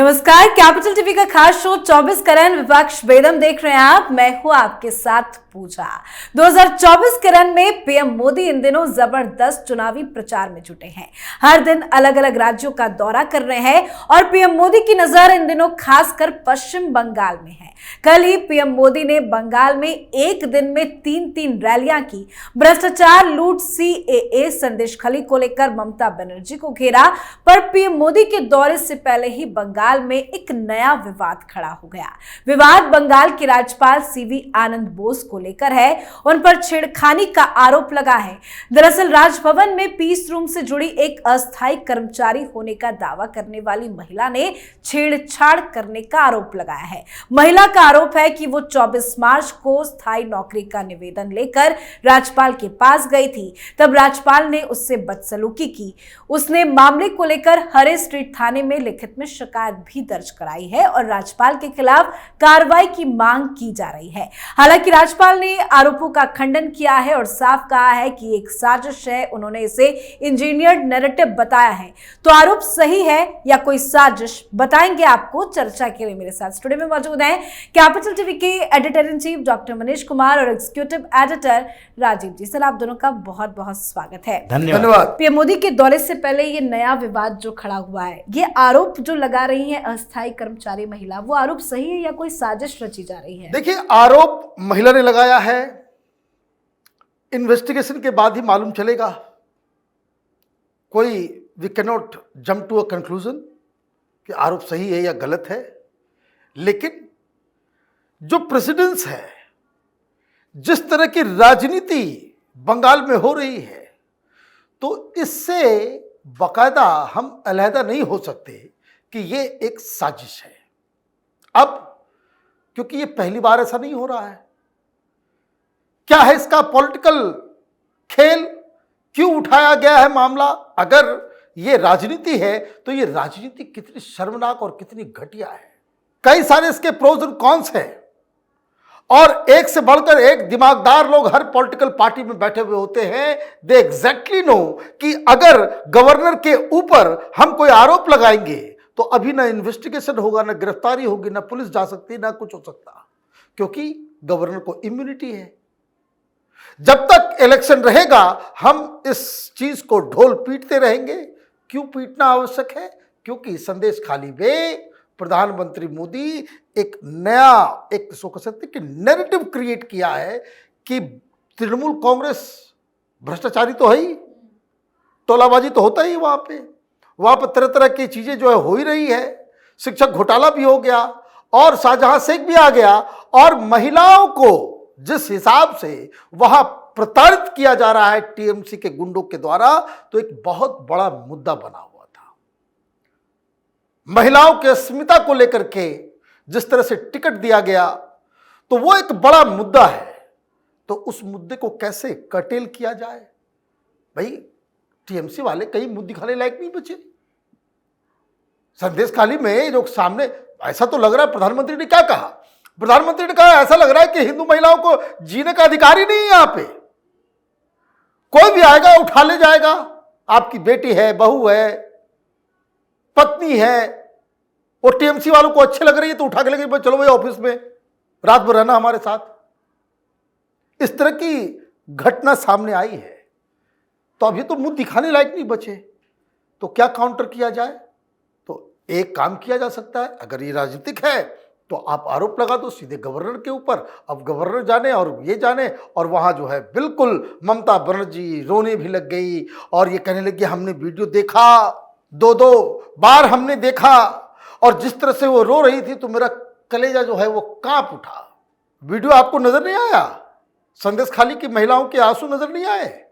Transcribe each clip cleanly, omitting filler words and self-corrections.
नमस्कार, capital TV का खास शो 24 करन विपक्ष बेदम देख रहे हैं आप। मैं हूं आपके साथ पूजा। 2024 करन में पीएम मोदी इन दिनों जबरदस्त चुनावी प्रचार में जुटे हैं। हर दिन अलग अलग राज्यों का दौरा कर रहे हैं और पीएम मोदी की नजर इन दिनों खासकर पश्चिम बंगाल में है। कल ही पीएम मोदी ने बंगाल में एक दिन में तीन रैलियां की। भ्रष्टाचार, लूट, सीएए, संदेश खाली को लेकर ममता बनर्जी को घेरा, पर पीएम मोदी के दौरे से पहले ही बंगाल में एक नया विवाद खड़ा हो गया। विवाद बंगाल के राज्यपाल सीवी आनंद बोस को लेकर है। उन पर छेड़खानी का आरोप लगा है। दरअसल राजभवन में पीस रूम से जुड़ी एक अस्थायी कर्मचारी होने का दावा करने वाली महिला ने छेड़छाड़ करने का आरोप लगाया है। महिला का आरोप है कि वो 24 मार्च को स्थायी नौकरी का निवेदन लेकर राज्यपाल के पास गई थी। तब राज्यपाल ने उससे बदसलूकी की। उसने मामले को लेकर हरे स्ट्रीट थाने में लिखित में शिकायत भी दर्ज कराई है और राज्यपाल के खिलाफ कार्रवाई की मांग की जा रही है। हालांकि राज्यपाल ने आरोपों का खंडन किया है और साफ कहा है कि एक साजिश है। उन्होंने इसे इंजीनियर्ड नैरेटिव बताया है। तो आरोप सही है या कोई साजिश, बताएंगे आपको। चर्चा के लिए मेरे साथ स्टूडियो में मौजूद हैं कैपिटल टीवी के editor in chief doctor Manish Kumar और एग्जीक्यूटिव एडिटर राजीव जी। सर, आप दोनों का बहुत बहुत स्वागत है। धन्यवाद। पीएम मोदी के दौरे से पहले ये नया विवाद जो खड़ा हुआ है, ये आरोप जो लगा रही है अस्थायी कर्मचारी महिला, वो आरोप सही है या कोई साजिश रची जा रही है? देखिए, आरोप महिला ने लगाया है। इन्वेस्टिगेशन के बाद ही मालूम चलेगा। कोई we can not jump to a conclusion कि आरोप सही है या गलत है। लेकिन जो प्रेसिडेंस है, जिस तरह की राजनीति बंगाल में हो रही है, तो इससे बाकायदा हम अलहदा नहीं हो सकते कि ये एक साजिश है। अब क्योंकि ये पहली बार ऐसा नहीं हो रहा है। क्या है इसका पॉलिटिकल खेल? क्यों उठाया गया है मामला? अगर ये राजनीति है तो ये राजनीति कितनी शर्मनाक और कितनी घटिया है। कई सारे इसके प्रोज और कॉन्स हैं और एक से बढ़कर एक दिमागदार लोग हर पॉलिटिकल पार्टी में बैठे हुए होते हैं। दे एग्जैक्टली नो कि अगर गवर्नर के ऊपर हम कोई आरोप लगाएंगे तो अभी ना इन्वेस्टिगेशन होगा, ना गिरफ्तारी होगी, ना पुलिस जा सकती, ना कुछ हो सकता, क्योंकि गवर्नर को इम्यूनिटी है। जब तक इलेक्शन रहेगा हम इस चीज को ढोल पीटते रहेंगे। क्यों पीटना आवश्यक है? क्योंकि संदेश खाली में प्रधानमंत्री मोदी एक नया, एक सो कह सकते कि नैरेटिव क्रिएट किया है कि तृणमूल कांग्रेस भ्रष्टाचारी तो है ही, टोलाबाजी तो होता ही वहां पर तरह तरह की चीजें जो है हो ही रही है। शिक्षक घोटाला भी हो गया और शाहजहां शेख भी आ गया और महिलाओं को जिस हिसाब से वहां प्रताड़ित किया जा रहा है टीएमसी के गुंडों के द्वारा, तो एक बहुत बड़ा मुद्दा बना हुआ था। महिलाओं के अस्मिता को लेकर के जिस तरह से टिकट दिया गया, तो वो एक बड़ा मुद्दा है। तो उस मुद्दे को कैसे कर्टेल किया जाए? भाई, टीएमसी वाले कहीं मुंह दिखाने लायक नहीं बचे। संदेश खाली में जो सामने, ऐसा तो लग रहा है प्रधानमंत्री ने क्या कहा? प्रधानमंत्री ने कहा ऐसा लग रहा है कि हिंदू महिलाओं को जीने का अधिकार ही नहीं है। यहां पे कोई भी आएगा उठा ले जाएगा। आपकी बेटी है, बहू है, पत्नी है, वो टीएमसी वालों को अच्छे लग रही है तो उठा के लेके चलो भाई ऑफिस में रात भर रहना हमारे साथ। इस तरह की घटना सामने आई है। तो अभी तो मुंह दिखाने लायक नहीं बचे। तो क्या काउंटर किया जाए? तो एक काम किया जा सकता है, अगर ये राजनीतिक है तो आप आरोप लगा दो सीधे गवर्नर के ऊपर। अब गवर्नर जाने और ये जाने, और वहां जो है बिल्कुल ममता बनर्जी रोने भी लग गई और ये कहने लगी हमने वीडियो देखा, दो बार हमने देखा, और जिस तरह से वो रो रही थी तो मेरा कलेजा जो है वो कांप उठा। वीडियो आपको नजर नहीं आया? संदेश खाली की महिलाओं के आंसू नजर नहीं आए?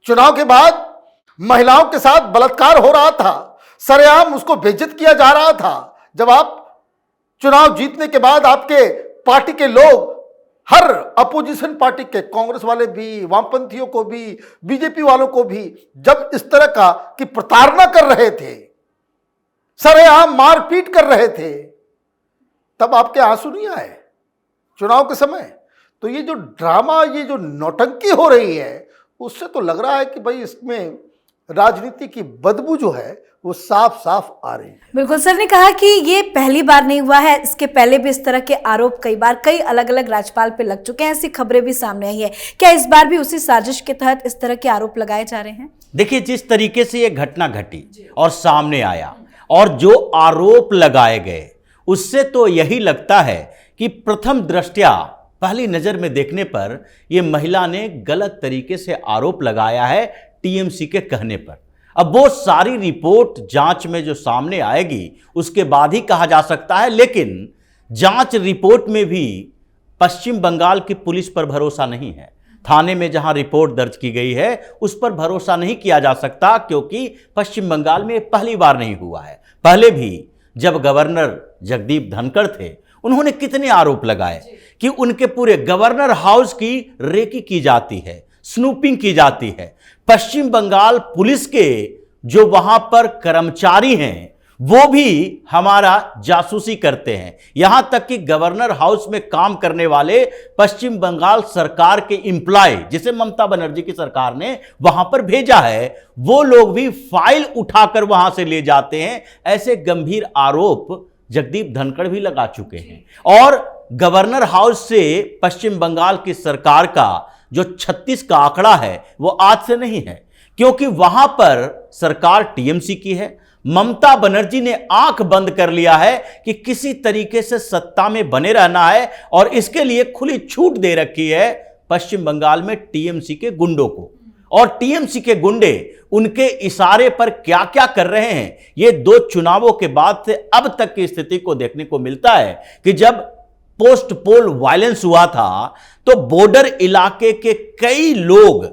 चुनाव के बाद महिलाओं के साथ बलात्कार हो रहा था, सरेआम उसको बेइज्जत किया जा रहा था। जब आप चुनाव जीतने के बाद आपके पार्टी के लोग, हर अपोजिशन पार्टी के, कांग्रेस वाले भी, वामपंथियों को भी, बीजेपी वालों को भी, जब इस तरह का कि प्रताड़ना कर रहे थे, सरेआम मारपीट कर रहे थे, तब आपके आंसू नहीं आए चुनाव के समय? तो ये जो ड्रामा, ये जो नौटंकी हो रही है, उससे तो लग रहा है कि भाई इसमें राजनीति की बदबू जो है वो साफ साफ आ रही है। बिल्कुल, सर ने कहा कि ये पहली बार नहीं हुआ है, इसके पहले भी इस तरह के आरोप कई बार कई अलग अलग राज्यपाल पे लग चुके हैं, ऐसी खबरें भी सामने आई है। क्या इस बार भी उसी साजिश के तहत इस तरह के आरोप लगाए जा रहे हैं? देखिए, जिस तरीके से ये घटना घटी और सामने आया और जो आरोप लगाए गए, उससे तो यही लगता है कि प्रथम दृष्टया पहली नजर में देखने पर यह महिला ने गलत तरीके से आरोप लगाया है टीएमसी के कहने पर। अब वो सारी रिपोर्ट जांच में जो सामने आएगी उसके बाद ही कहा जा सकता है, लेकिन जांच रिपोर्ट में भी पश्चिम बंगाल की पुलिस पर भरोसा नहीं है। थाने में जहां रिपोर्ट दर्ज की गई है उस पर भरोसा नहीं किया जा सकता, क्योंकि पश्चिम बंगाल में पहली बार नहीं हुआ है। पहले भी जब गवर्नर जगदीप धनखड़ थे, उन्होंने कितने आरोप लगाए कि उनके पूरे गवर्नर हाउस की रेकी की जाती है, स्नूपिंग की जाती है। पश्चिम बंगाल पुलिस के जो वहां पर कर्मचारी हैं वो भी हमारा जासूसी करते हैं। यहां तक कि गवर्नर हाउस में काम करने वाले पश्चिम बंगाल सरकार के एम्प्लॉय, जिसे ममता बनर्जी की सरकार ने वहां पर भेजा है, वो लोग भी फाइल उठाकर वहां से ले जाते हैं। ऐसे गंभीर आरोप जगदीप धनखड़ भी लगा चुके हैं। और गवर्नर हाउस से पश्चिम बंगाल की सरकार का जो 36 का आंकड़ा है वो आज से नहीं है, क्योंकि वहां पर सरकार टीएमसी की है। ममता बनर्जी ने आंख बंद कर लिया है कि किसी तरीके से सत्ता में बने रहना है, और इसके लिए खुली छूट दे रखी है पश्चिम बंगाल में टीएमसी के गुंडों को। और टीएमसी के गुंडे उनके इशारे पर क्या क्या कर रहे हैं, ये दो चुनावों के बाद से अब तक की स्थिति को देखने को मिलता है कि जब पोस्ट पोल वायलेंस हुआ था तो बॉर्डर इलाके के कई लोग,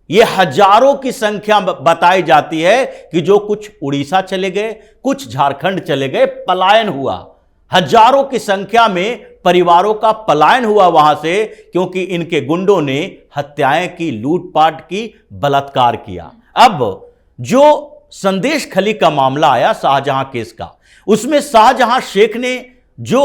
ये हजारों की संख्या बताई जाती है कि जो कुछ उड़ीसा चले गए, कुछ झारखंड चले गए, पलायन हुआ। हजारों की संख्या में परिवारों का पलायन हुआ वहां से, क्योंकि इनके गुंडों ने हत्याएं की, लूटपाट की, बलात्कार किया। अब जो संदेश खली का मामला आया शाहजहां केस का, उसमें शाहजहां शेख ने जो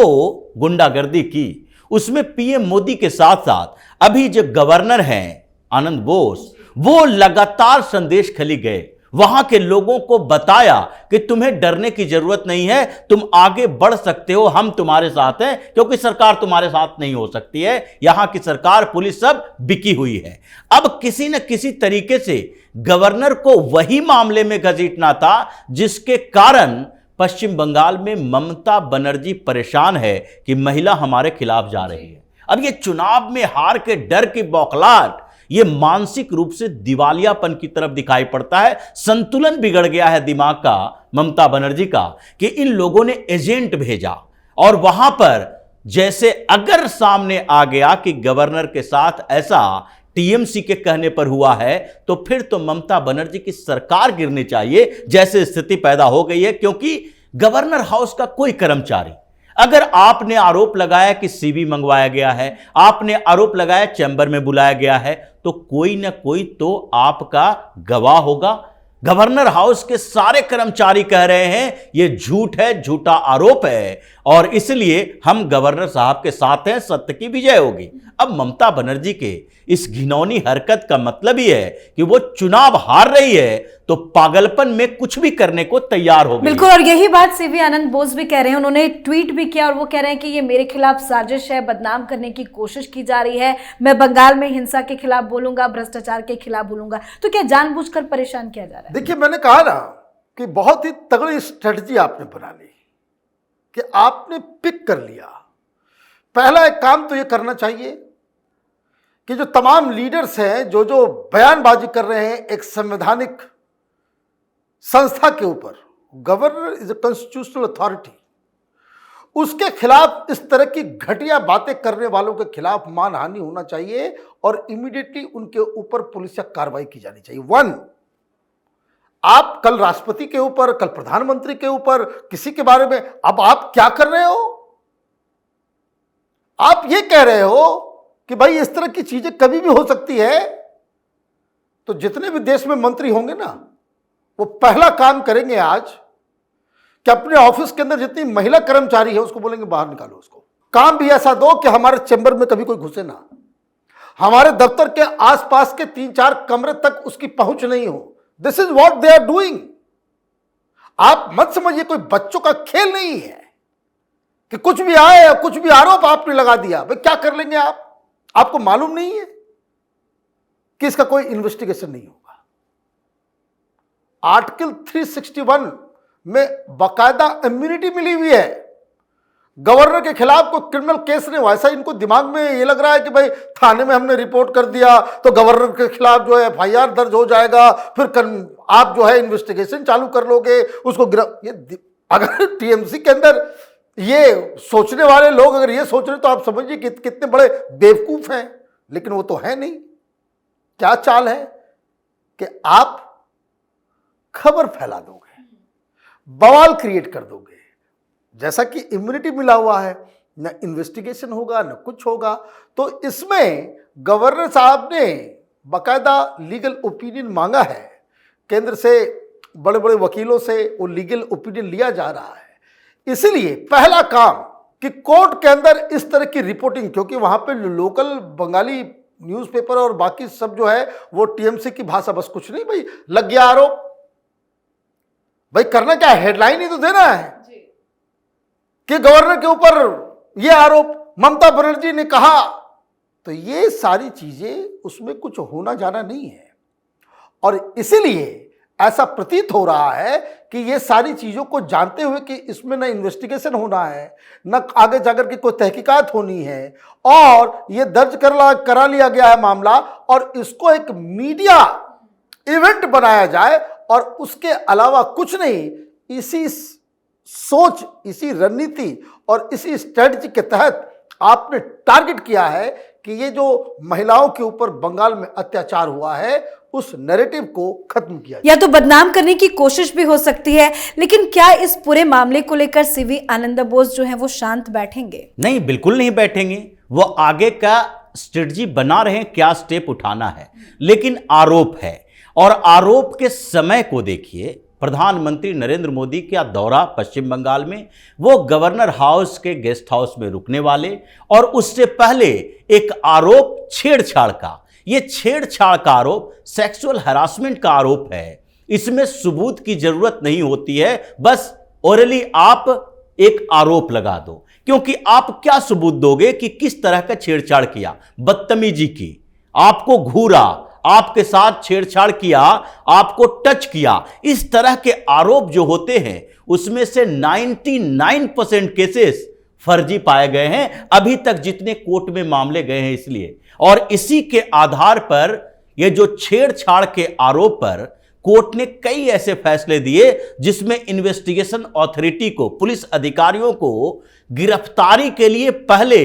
गुंडागर्दी की, उसमें पीएम मोदी के साथ साथ अभी जो गवर्नर हैं आनंद बोस, वो लगातार संदेश खली गए, वहां के लोगों को बताया कि तुम्हें डरने की जरूरत नहीं है, तुम आगे बढ़ सकते हो, हम तुम्हारे साथ हैं, क्योंकि सरकार तुम्हारे साथ नहीं हो सकती है। यहां की सरकार, पुलिस सब बिकी हुई है। अब किसी न किसी तरीके से गवर्नर को वही मामले में घसीटना था जिसके कारण पश्चिम बंगाल में ममता बनर्जी परेशान है कि महिला हमारे खिलाफ जा रही है। अब ये चुनाव में हार के डर की बौखलाहट, ये मानसिक रूप से दिवालियापन की तरफ दिखाई पड़ता है। संतुलन बिगड़ गया है दिमाग का ममता बनर्जी का, कि इन लोगों ने एजेंट भेजा, और वहां पर जैसे अगर सामने आ गया कि गवर्नर के साथ ऐसा टीएमसी के कहने पर हुआ है, तो फिर तो ममता बनर्जी की सरकार गिरनी चाहिए, जैसे स्थिति पैदा हो गई है। क्योंकि गवर्नर हाउस का कोई कर्मचारी, अगर आपने आरोप लगाया कि सीवी मंगवाया गया है, आपने आरोप लगाया चैम्बर में बुलाया गया है, तो कोई ना कोई तो आपका गवाह होगा। गवर्नर हाउस के सारे कर्मचारी कह रहे हैं ये झूठ है, झूठा आरोप है, और इसलिए हम गवर्नर साहब के साथ हैं, सत्य की विजय होगी। अब ममता बनर्जी के इस घिनौनी हरकत का मतलब ही है कि वो चुनाव हार रही है तो पागलपन में कुछ भी करने को तैयार हो गई। बिल्कुल, और यही बात सीवी आनंद बोस भी कह रहे हैं। उन्होंने ट्वीट भी किया और वो कह रहे हैं कि ये मेरे खिलाफ साजिश है, बदनाम करने की कोशिश की जा रही है। मैं बंगाल में हिंसा के खिलाफ बोलूंगा, भ्रष्टाचार के खिलाफ बोलूंगा। तो क्या जानबूझकर परेशान किया जा रहा है? देखिए, मैंने कहा ना कि बहुत ही तगड़ी स्ट्रेटजी आपने बना ली, कि आपने पिक कर लिया। पहला एक काम तो ये करना चाहिए कि जो तमाम लीडर्स हैं, जो जो बयानबाजी कर रहे हैं एक संवैधानिक संस्था के ऊपर, governor is a constitutional authority, उसके खिलाफ, इस तरह की घटिया बातें करने वालों के खिलाफ मानहानि होना चाहिए और इमीडिएटली उनके ऊपर पुलिस या कार्रवाई की जानी चाहिए। वन, आप कल राष्ट्रपति के ऊपर, कल प्रधानमंत्री के ऊपर, किसी के बारे में, अब आप क्या कर रहे हो? आप ये कह रहे हो कि भाई इस तरह की चीजें कभी भी हो सकती है। तो जितने भी देश में मंत्री होंगे ना, वो पहला काम करेंगे आज कि अपने ऑफिस के अंदर जितनी महिला कर्मचारी है उसको बोलेंगे बाहर निकालो उसको। काम भी ऐसा दो कि हमारे चैम्बर में कभी कोई घुसे ना, हमारे दफ्तर के आसपास के 3-4 कमरे तक उसकी पहुंच नहीं हो। This is what they are doing. आप मत समझिए कोई बच्चों का खेल नहीं है कि कुछ भी आए या कुछ भी आरोप आपने लगा दिया, भाई क्या कर लेंगे आप? आपको मालूम नहीं है कि इसका कोई इन्वेस्टिगेशन नहीं होगा। आर्टिकल 361 में बाकायदा इम्यूनिटी मिली हुई है। गवर्नर के खिलाफ कोई क्रिमिनल केस नहीं हुआ, ऐसा इनको दिमाग में ये लग रहा है कि भाई थाने में हमने रिपोर्ट कर दिया तो गवर्नर के खिलाफ जो है एफआईआर दर्ज हो जाएगा, फिर आप जो है इन्वेस्टिगेशन चालू कर लोगे उसको अगर टीएमसी के अंदर ये सोचने वाले लोग अगर ये सोच रहे तो आप समझिए कि कितने बड़े बेवकूफ हैं। लेकिन वो तो है नहीं। क्या चाल है कि आप खबर फैला दोगे, बवाल क्रिएट कर दोगे। जैसा कि इम्यूनिटी मिला हुआ है, न इन्वेस्टिगेशन होगा न कुछ होगा। तो इसमें गवर्नर साहब ने बाकायदा लीगल ओपिनियन मांगा है केंद्र से, बड़े बड़े वकीलों से वो लीगल ओपिनियन लिया जा रहा है। इसलिए पहला काम कि कोर्ट के अंदर इस तरह की रिपोर्टिंग, क्योंकि वहां पे लोकल बंगाली न्यूज़पेपर और बाकी सब जो है वो टीएमसी की भाषा, बस कुछ नहीं, भाई लग गया आरोप, भाई करना क्या है, हेडलाइन ही तो देना है कि गवर्नर के ऊपर ये आरोप, ममता बनर्जी ने कहा। तो ये सारी चीजें उसमें कुछ होना जाना नहीं है। और इसीलिए ऐसा प्रतीत हो रहा है कि ये सारी चीजों को जानते हुए कि इसमें न इन्वेस्टिगेशन होना है, न आगे जाकर के कोई तहकीकात होनी है, और ये दर्ज करा लिया गया है मामला, और इसको एक मीडिया इवेंट बनाया जाए, और उसके अलावा कुछ नहीं। इसी सोच, इसी रणनीति और इसी स्ट्रेटजी के तहत आपने टारगेट किया है कि ये जो महिलाओं के ऊपर बंगाल में अत्याचार हुआ है उस नैरेटिव को खत्म किया या तो बदनाम करने की कोशिश भी हो सकती है। लेकिन क्या इस पूरे मामले को लेकर सीवी आनंद बोस जो है वो शांत बैठेंगे? नहीं, बिल्कुल नहीं बैठेंगे। वो आगे का स्ट्रेटजी बना रहे हैं, क्या स्टेप उठाना है। लेकिन आरोप है, और आरोप के समय को देखिए। प्रधानमंत्री नरेंद्र मोदी का दौरा पश्चिम बंगाल में, वो गवर्नर हाउस के गेस्ट हाउस में रुकने वाले, और उससे पहले एक आरोप छेड़छाड़ का, ये छेड़छाड़ का आरोप सेक्सुअल हरासमेंट का आरोप है। इसमें सबूत की जरूरत नहीं होती है, बस ओरली आप एक आरोप लगा दो। क्योंकि आप क्या सबूत दोगे कि किस तरह का छेड़छाड़ किया, बदतमीजी की, आपको घूरा, आपके साथ छेड़छाड़ किया, आपको टच किया। इस तरह के आरोप जो होते हैं उसमें से 99% केसेस फर्जी पाए गए हैं अभी तक जितने कोर्ट में मामले गए हैं। इसलिए, और इसी के आधार पर ये जो छेड़छाड़ के आरोप पर कोर्ट ने कई ऐसे फैसले दिए जिसमें इन्वेस्टिगेशन अथॉरिटी को, पुलिस अधिकारियों को गिरफ्तारी के लिए पहले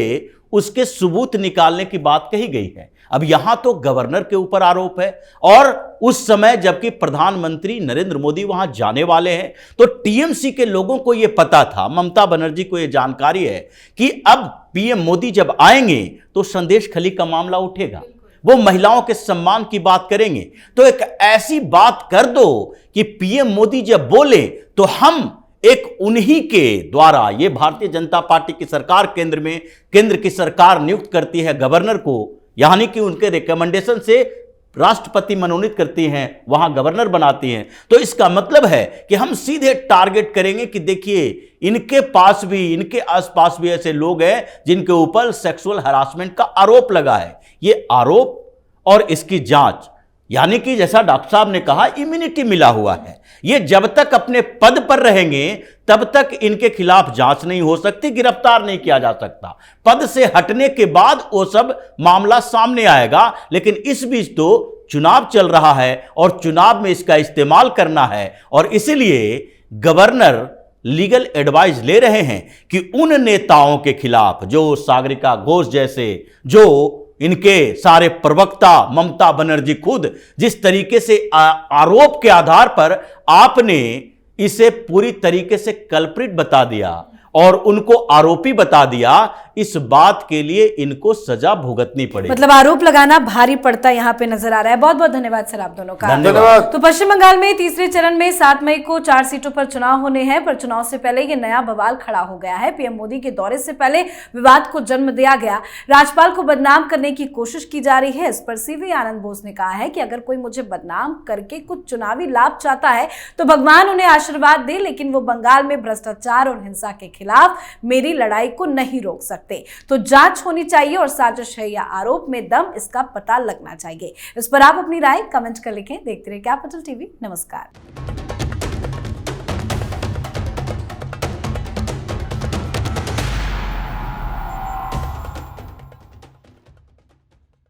उसके सबूत निकालने की बात कही गई है। अब यहां तो गवर्नर के ऊपर आरोप है, और उस समय जबकि प्रधानमंत्री नरेंद्र मोदी वहां जाने वाले हैं, तो टीएमसी के लोगों को यह पता था, ममता बनर्जी को यह जानकारी है कि अब पीएम मोदी जब आएंगे तो संदेश खली का मामला उठेगा, वो महिलाओं के सम्मान की बात करेंगे। तो एक ऐसी बात कर दो कि पीएम मोदी जब बोले तो हम एक उन्हीं के द्वारा, ये भारतीय जनता पार्टी की सरकार केंद्र की सरकार नियुक्त करती है गवर्नर को, यानी कि उनके रिकमेंडेशन से राष्ट्रपति मनोनीत करती हैं, वहां गवर्नर बनाती हैं। तो इसका मतलब है कि हम सीधे टारगेट करेंगे कि देखिए इनके पास भी, इनके आसपास भी ऐसे लोग हैं जिनके ऊपर सेक्सुअल हरासमेंट का आरोप लगा है। ये आरोप और इसकी जांच, यानी कि जैसा डॉक्टर साहब ने कहा, इम्यूनिटी मिला हुआ है। ये जब तक अपने पद पर रहेंगे तब तक इनके खिलाफ जांच नहीं हो सकती, गिरफ्तार नहीं किया जा सकता। पद से हटने के बाद वो सब मामला सामने आएगा। लेकिन इस बीच तो चुनाव चल रहा है और चुनाव में इसका इस्तेमाल करना है, और इसीलिए गवर्नर लीगल एडवाइस ले रहे हैं कि उन नेताओं के खिलाफ जो सागरिका घोष जैसे, जो इनके सारे प्रवक्ता, ममता बनर्जी खुद जिस तरीके से आरोप के आधार पर आपने इसे पूरी तरीके से कल्प्रिट बता दिया और उनको आरोपी बता दिया, इस बात के लिए इनको सजा भुगतनी पड़ेगी। मतलब आरोप लगाना भारी पड़ता यहाँ पे नजर आ रहा है। बहुत बहुत धन्यवाद सर आप दोनों का। धन्यवाद। तो पश्चिम बंगाल में तीसरे चरण में 7 मई को 4 सीटों पर चुनाव होने हैं, पर चुनाव से पहले ये नया बवाल खड़ा हो गया है। पीएम मोदी के दौरे से पहले विवाद को जन्म दिया गया, राज्यपाल को बदनाम करने की कोशिश की जा रही है। इस पर सीवी आनंद बोस ने कहा है कि अगर कोई मुझे बदनाम करके कुछ चुनावी लाभ चाहता है तो भगवान उन्हें आशीर्वाद दे, लेकिन वो बंगाल में भ्रष्टाचार और हिंसा के खिलाफ मेरी लड़ाई को नहीं रोक सकते। तो जांच होनी चाहिए और साजिश है या आरोप में दम, इसका पता लगना चाहिए। इस पर आप अपनी राय कमेंट कर लिखें। देखते रहिए कैपिटल टीवी। नमस्कार।